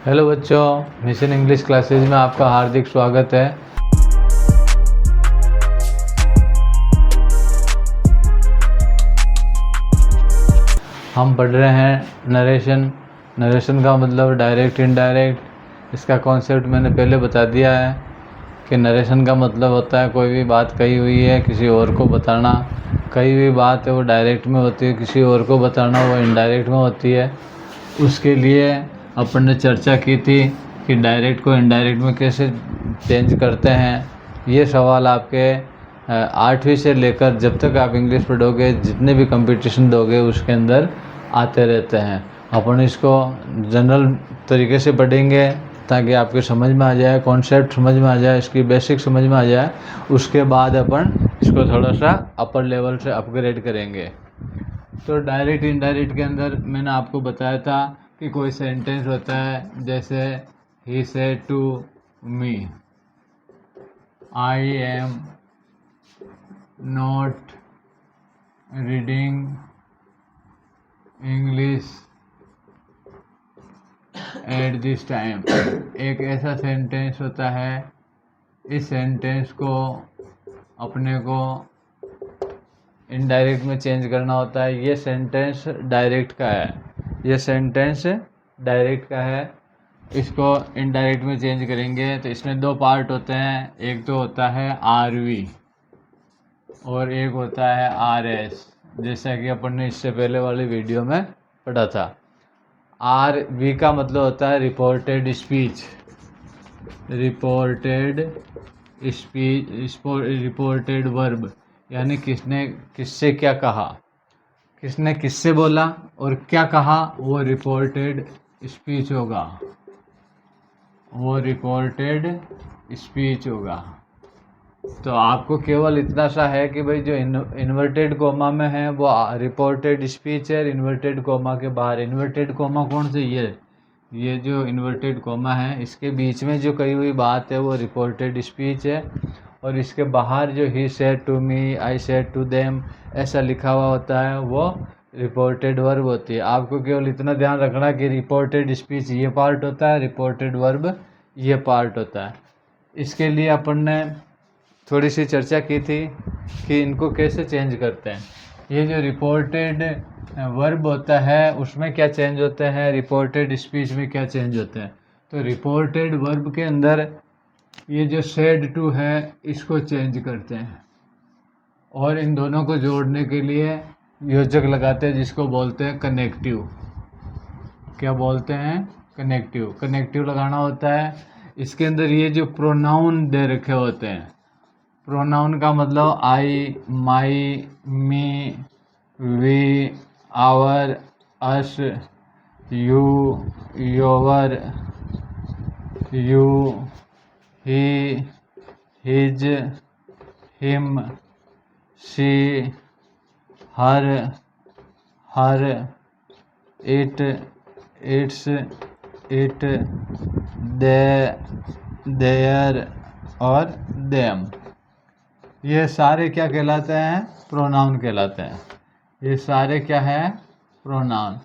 Hello बच्चों, mission English classes में आपका हार्दिक स्वागत है। हम पढ़ रहे हैं नरेशन का मतलब डायरेक्ट इनडायरेक्ट। इसका कॉन्सेप्ट मैंने पहले बता दिया है कि नरेशन का मतलब होता है कोई भी बात कही हुई है किसी और को बताना। कही हुई बात है वो डायरेक्ट में होती है, किसी और को बताना वो इनडायरेक्ट में होती है। उसके लिए अपन ने चर्चा की थी कि डायरेक्ट को इनडायरेक्ट में कैसे चेंज करते हैं। ये सवाल आपके 8वीं से लेकर जब तक आप इंग्लिश पढ़ोगे, जितने भी कंपटीशन दोगे उसके अंदर आते रहते हैं। अपन इसको जनरल तरीके से पढ़ेंगे ताकि आपके समझ में आ जाए, कॉन्सेप्ट समझ में आ जाए, इसकी बेसिक समझ में आ जाए। उसके बाद अपन इसको थोड़ा सा अपर लेवल से अपग्रेड करेंगे। तो डायरेक्ट इनडायरेक्ट के अंदर मैंने आपको बताया था कि कोई सेंटेंस होता है जैसे ही said to me, I am not reading English at this time. एक ऐसा सेंटेंस होता है, इस सेंटेंस को अपने को इनडायरेक्ट में चेंज करना होता है। ये सेंटेंस डायरेक्ट का है, ये सेंटेंस डायरेक्ट का है। इसको इनडायरेक्ट में चेंज करेंगे तो इसमें दो पार्ट होते हैं। एक तो होता है आरवी और एक होता है आरएस, जैसा कि अपन ने इससे पहले वाली वीडियो में पढ़ा था। आरवी का मतलब होता है रिपोर्टेड स्पीच, रिपोर्टेड वर्ब, यानी किसने किससे क्या कहा, किसने किससे बोला और क्या कहा, वो रिपोर्टेड स्पीच होगा, वो रिपोर्टेड स्पीच होगा। तो आपको केवल इतना सा है कि भाई जो इन्वर्टेड कोमा में है वो रिपोर्टेड स्पीच है। इन्वर्टेड कोमा के बाहर, इन्वर्टेड कोमा कौन से, ये जो इन्वर्टेड कोमा है इसके बीच में जो कही हुई बात है वो रिपोर्टेड स्पीच है। और इसके बाहर जो ही said to me, I said to them ऐसा लिखा हुआ होता है वो रिपोर्टेड वर्ब होती है। आपको केवल इतना ध्यान रखना कि रिपोर्टेड स्पीच ये पार्ट होता है, रिपोर्टेड वर्ब ये पार्ट होता है। इसके लिए अपन ने थोड़ी सी चर्चा की थी कि इनको कैसे चेंज करते हैं। ये जो रिपोर्टेड वर्ब होता है उसमें क्या चेंज होते हैं, रिपोर्टेड स्पीच में क्या चेंज होते हैं। तो रिपोर्टेड वर्ब के अंदर ये जो सेड टू है इसको चेंज करते हैं और इन दोनों को जोड़ने के लिए योजक लगाते हैं जिसको बोलते हैं कनेक्टिव। क्या बोलते हैं, कनेक्टिव। कनेक्टिव लगाना होता है। इसके अंदर ये जो प्रोनाउन दे रखे होते हैं, प्रोनाउन का मतलब I, my, me, we, our, us, you, your, you, he, his, him, she, her, it, its, it, their और देम। ये सारे क्या कहलाते हैं, प्रोनाउन कहलाते हैं। ये सारे क्या है, प्रोनाउन।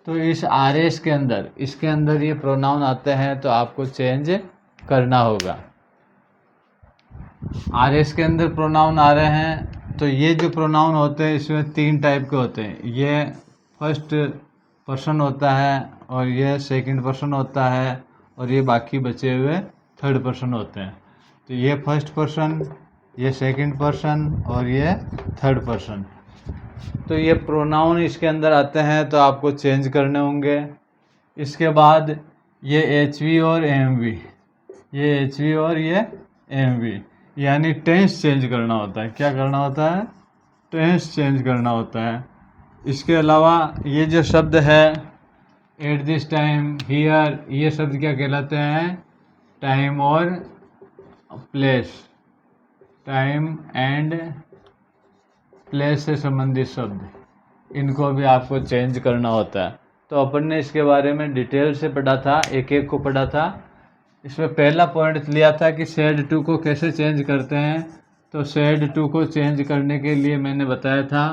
तो इस आरएस के अंदर, इसके अंदर ये प्रोनाउन आते हैं तो आपको चेंज करना होगा। आरएस के अंदर प्रोनाउन आ रहे हैं तो ये जो प्रोनाउन होते हैं इसमें 3 टाइप के होते हैं। ये फर्स्ट पर्सन होता है और ये सेकंड पर्सन होता है और ये बाकी बचे हुए थर्ड पर्सन होते हैं। तो ये फर्स्ट पर्सन, ये सेकंड पर्सन और ये थर्ड पर्सन। तो ये प्रोनाउन इसके अंदर आते हैं तो आपको चेंज करने होंगे। इसके बाद ये एचवी और एमवी, ये एचवी और ये एमवी, यानी टेंस चेंज करना होता है। क्या करना होता है, टेंस चेंज करना होता है। इसके अलावा ये जो शब्द है एट दिस टाइम, हियर, ये शब्द क्या कहलाते हैं, टाइम और प्लेस, टाइम एंड प्लेस से संबंधित शब्द, इनको भी आपको चेंज करना होता है। तो अपन ने इसके बारे में डिटेल से पढ़ा था, एक एक को पढ़ा था। इसमें पहला पॉइंट लिया था कि सेड टू को कैसे चेंज करते हैं। तो सेड टू को चेंज करने के लिए मैंने बताया था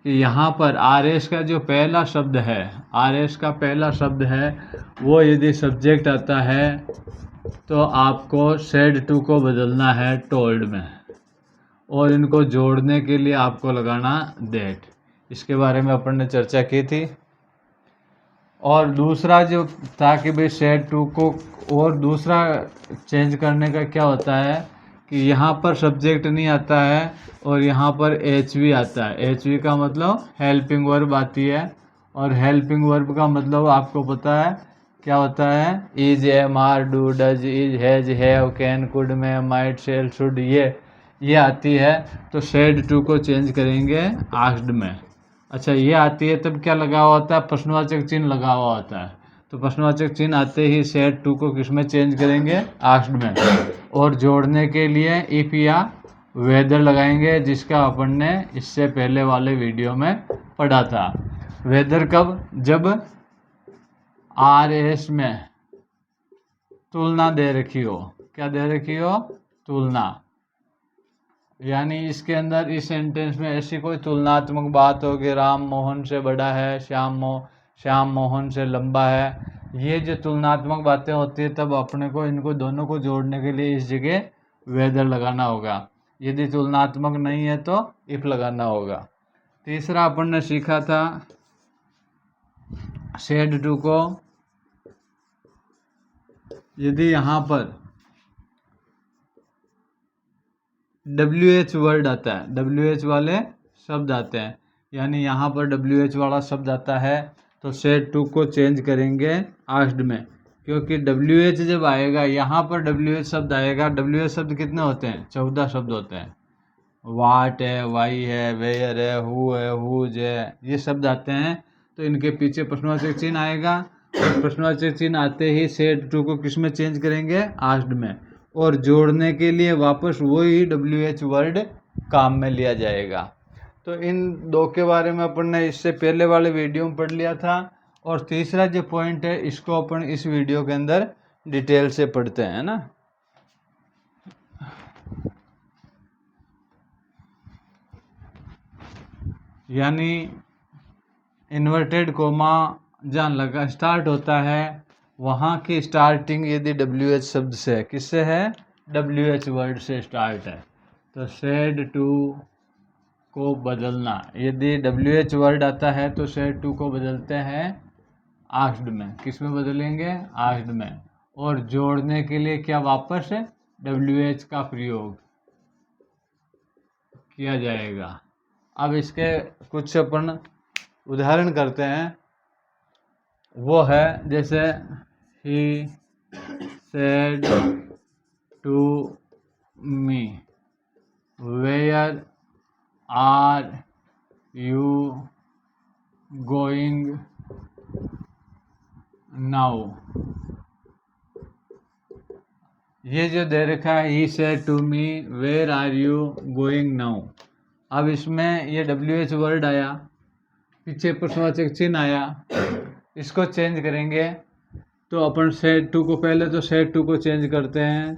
कि यहाँ पर आर एस का जो पहला शब्द है, आर एस का पहला शब्द है वो यदि सब्जेक्ट आता है तो आपको सेड टू को बदलना है टोल्ड में, और इनको जोड़ने के लिए आपको लगाना दैट। इसके बारे में अपन ने चर्चा की थी। और दूसरा जो था कि भाई सेड टू को और दूसरा चेंज करने का क्या होता है कि यहाँ पर सब्जेक्ट नहीं आता है और यहाँ पर एच वी आता है। एच वी का मतलब हेल्पिंग वर्ब आती है, और हेल्पिंग वर्ब का मतलब आपको पता है क्या होता है, is, am, are, do, does, is, has, have, can, could, may, might, shall, should, ये आती है। तो सेड टू को चेंज करेंगे आस्क्ड में। अच्छा, ये आती है तब क्या लगा हुआ होता है, प्रश्नवाचक चिन्ह लगा हुआ होता है। तो प्रश्नवाचक चिन्ह आते ही सेड टू को किस में चेंज करेंगे, आस्क्ड में, और जोड़ने के लिए इफ या वेदर लगाएंगे, जिसका अपन ने इससे पहले वाले वीडियो में पढ़ा था। वेदर कब, जब आर एस में तुलना दे रखी हो। क्या दे रखी हो, तुलना। यानी इसके अंदर इस सेंटेंस में ऐसी कोई तुलनात्मक बात हो कि राम मोहन से बड़ा है, श्याम मोहन से लंबा है। ये जो तुलनात्मक बातें होती है तब अपने को इनको दोनों को जोड़ने के लिए इस जगह वेदर लगाना होगा। यदि तुलनात्मक नहीं है तो इफ लगाना होगा। तीसरा अपन ने सीखा था सेड टू को यदि यहाँ पर WH वर्ड आता है, WH वाले शब्द आते हैं, यानी यहाँ पर WH वाला शब्द आता है तो सेड टू को चेंज करेंगे आस्क्ड में, क्योंकि WH जब आएगा, यहाँ पर WH शब्द आएगा। WH शब्द कितने होते हैं, 14 शब्द होते हैं। वाट है, वाई है, वेयर है, हु है, हुज है, ये शब्द आते हैं। तो इनके पीछे प्रश्नवाचक चिन्ह आएगा, और प्रश्नवाचक चिन्ह आते ही सेड टू को किस में चेंज करेंगे, आस्क्ड में, और जोड़ने के लिए वापस वही WH वर्ड काम में लिया जाएगा। तो इन दो के बारे में अपन ने इससे पहले वाले वीडियो में पढ़ लिया था। और तीसरा जो पॉइंट है इसको अपन इस वीडियो के अंदर डिटेल से पढ़ते हैं ना। यानी इन्वर्टेड कोमा जहाँ लगा स्टार्ट होता है वहाँ की स्टार्टिंग यदि WH शब्द से है, किससे है, WH वर्ड से स्टार्ट है, तो सेड टू को बदलना। यदि WH वर्ड आता है तो सेड टू को बदलते हैं आस्क्ड में। किस में बदलेंगे, आस्क्ड में। और जोड़ने के लिए क्या वापस WH का प्रयोग किया जाएगा। अब इसके कुछ अपन उदाहरण करते हैं। वो है जैसे ही said to me, where are you going now. ये जो दे रखा है ही said to me where are you going now. अब इसमें ये WH वर्ड आया, पीछे प्रश्नवाचक चिन्ह आया, इसको चेंज करेंगे। तो अपन सेड टू को पहले तो सेड टू को चेंज करते हैं,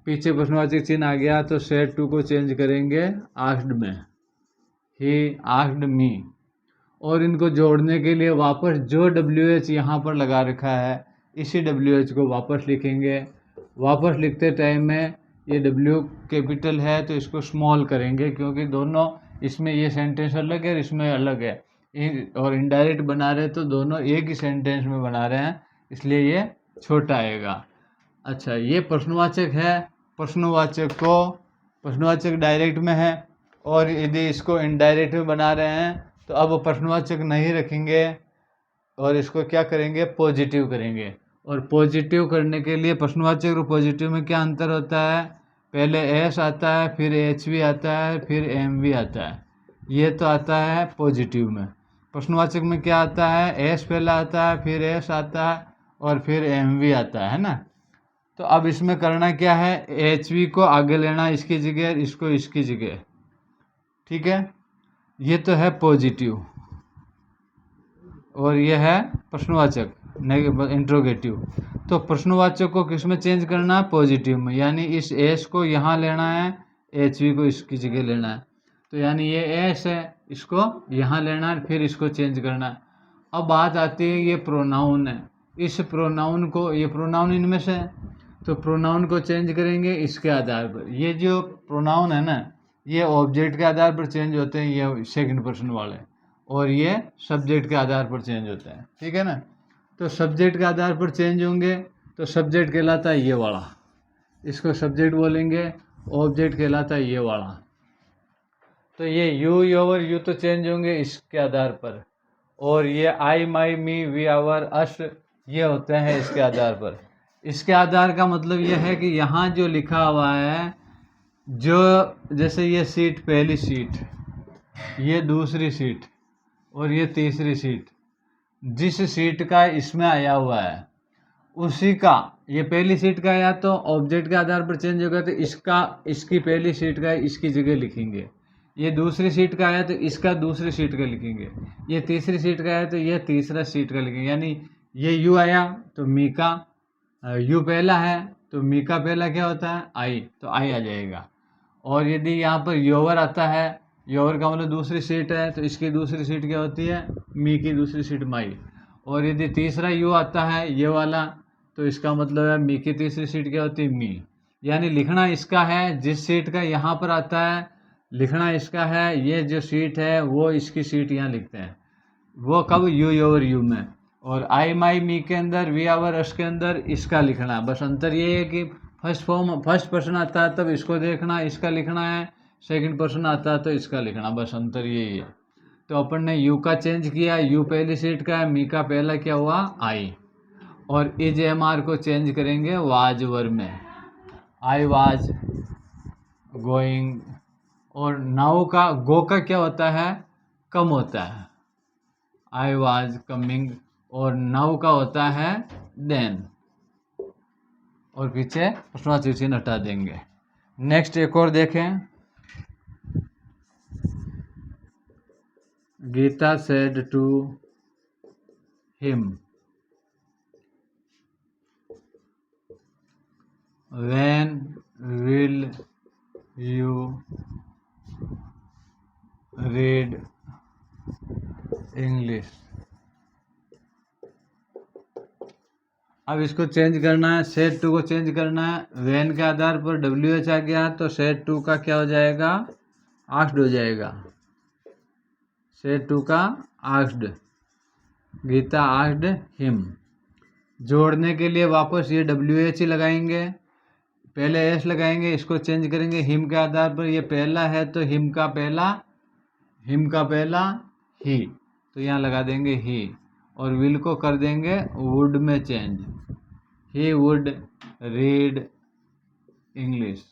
पीछे प्रश्नवाचक चिन्ह आ गया तो सेड टू को चेंज करेंगे आस्क्ड में, ही आस्क्ड मी। और इनको जोड़ने के लिए वापस जो WH यहाँ पर लगा रखा है इसी WH को वापस लिखेंगे। वापस लिखते टाइम में ये W कैपिटल है तो इसको स्मॉल करेंगे, क्योंकि दोनों इसमें ये सेंटेंस अलग है और इसमें अलग है, और इनडायरेक्ट बना रहे तो दोनों एक ही सेंटेंस में बना रहे हैं, इसलिए ये छोटा आएगा। अच्छा, ये प्रश्नवाचक है, प्रश्नवाचक डायरेक्ट में है, और यदि इसको इनडायरेक्ट में बना रहे हैं तो अब प्रश्नवाचक नहीं रखेंगे और इसको क्या करेंगे, पॉजिटिव करेंगे। और पॉजिटिव करने के लिए प्रश्नवाचक और पॉजिटिव में क्या अंतर होता है, पहले एस आता है, फिर HV आता है, फिर MV आता है। ये तो आता है पॉजिटिव में। प्रश्नवाचक में क्या आता है, एस पहले आता है, फिर एस आता है, और फिर MV आता है ना। तो अब इसमें करना क्या है, HV को आगे लेना इसकी जगह, इसको इसकी जगह, ठीक है। ये तो है पॉजिटिव और ये है प्रश्नवाचक इंट्रोगेटिव। तो प्रश्नवाचक को किस में चेंज करना है, पॉजिटिव में, यानी इस एस को यहाँ लेना है, HV को इसकी जगह लेना है। तो यानी ये एस है इसको यहाँ लेना है, फिर इसको चेंज करना है। अब बात आती है ये प्रोनाउन है, इस प्रोनाउन को, ये प्रोनाउन इनमें से है, तो प्रोनाउन को चेंज करेंगे इसके आधार पर। ये जो प्रोनाउन है ना, ये ऑब्जेक्ट के आधार पर चेंज होते हैं, ये सेकंड पर्सन वाले, और ये सब्जेक्ट के आधार पर चेंज होते हैं, ठीक है ना। तो सब्जेक्ट के आधार पर चेंज होंगे तो सब्जेक्ट कहलाता है ये वाला, इसको सब्जेक्ट बोलेंगे। ऑब्जेक्ट कहलाता है ये वाला। तो ये यू, योर, यू तो चेंज होंगे इसके आधार पर, और ये आई, माई, मी, वी, आवर, अस, ये होते हैं इसके आधार पर। इसके आधार का मतलब ये है कि यहाँ जो लिखा हुआ है, जो जैसे ये सीट पहली सीट, ये दूसरी सीट और ये तीसरी सीट, जिस सीट का इसमें आया हुआ है उसी का, ये पहली सीट का आया तो ऑब्जेक्ट के आधार पर चेंज होगा, तो इसका, इसकी पहली सीट का इसकी जगह लिखेंगे। ये दूसरी सीट का आया तो इसका दूसरी सीट का लिखेंगे। ये तीसरी सीट का आया तो ये तीसरा सीट का लिखेंगे। यानी ये यू आया तो मी का, यू पहला है तो मी का पहला क्या होता है, आई, तो आई आ जाएगा। और यदि यहाँ पर योवर आता है, योवर का मतलब दूसरी सीट है, तो इसकी दूसरी सीट क्या होती है, मी की दूसरी सीट माई। और यदि तीसरा यू आता है ये वाला, तो इसका मतलब है मी की तीसरी सीट क्या होती है, मी। यानी लिखना इसका है, जिस सीट का यहाँ पर आता है लिखना इसका है, ये जो सीट है वो इसकी सीट यहाँ लिखते हैं। वो कब, यू, योर, यू में। और आई, माई, मी के अंदर, वी, आवर, अस के अंदर इसका लिखना है। बस अंतर ये है कि फर्स्ट पर्सन आता है तब इसको देखना, इसका लिखना है, सेकंड पर्सन आता है तो इसका लिखना, बस अंतर यही है। तो अपन ने यू का चेंज किया, यू पहली सीट का है, मी का पहला क्या हुआ, आई। और इज एम आर को चेंज करेंगे वाज वर में, आई वाज गोइंग। और नाउ का, गो का क्या होता है, कम होता है, आई वाज कमिंग। और नाउ का होता है देन, और पीछे प्रश्नवाची चिन्ह हटा देंगे। नेक्स्ट एक और देखें, Gita said to him, when will you read English. अब इसको चेंज करना है, सेट टू को चेंज करना है। व्हेन के आधार पर डब्ल्यू एच आ गया तो सेट टू का क्या हो जाएगा, आस्क्ड हो जाएगा। सेट टू का आस्क्ड, गीता आस्क्ड हिम। जोड़ने के लिए वापस ये डब्ल्यू एच ही लगाएंगे, पहले एस लगाएंगे, इसको चेंज करेंगे हिम के आधार पर। ये पहला है तो हिम का पहला ही, तो यहाँ लगा देंगे ही। और विल को कर देंगे वुड में change, he would read English.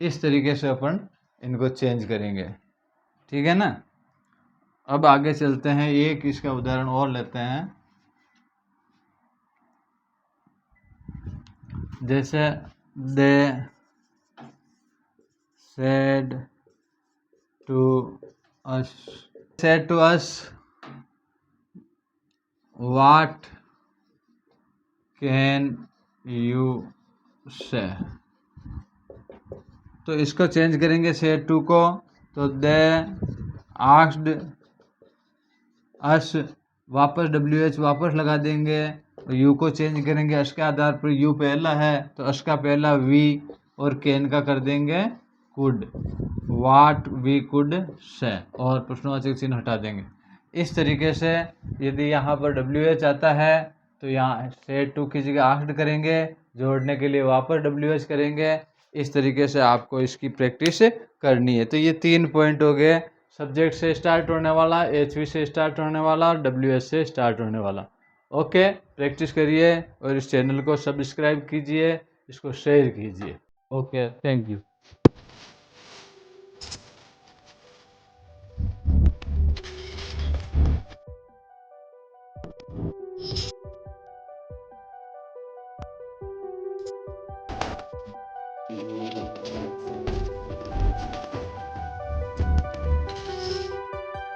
इस तरीके से अपन इनको चेंज करेंगे, ठीक है ना। अब आगे चलते हैं, एक इसका उदाहरण और लेते हैं। जैसे दे said to us what can you say। तो इसको चेंज करेंगे said to को, तो they asked us, वापस WH वापस लगा देंगे। और यू को चेंज करेंगे अस के आधार पर, यू पहला है तो अस का पहला वी, और कैन का कर देंगे could, what we could say, और प्रश्नवाचक चिन्ह हटा देंगे। इस तरीके से यदि यहाँ पर WH आता है तो यहाँ सेड टू की जगह आस्क्ड करेंगे, जोड़ने के लिए वापस WH करेंगे। इस तरीके से आपको इसकी प्रैक्टिस करनी है। तो ये 3 पॉइंट हो गए, सब्जेक्ट से स्टार्ट होने वाला, HV से स्टार्ट होने वाला और WH से स्टार्ट होने वाला। ओके, प्रैक्टिस करिए और इस चैनल को सब्सक्राइब कीजिए, इसको शेयर कीजिए। Okay, thank you.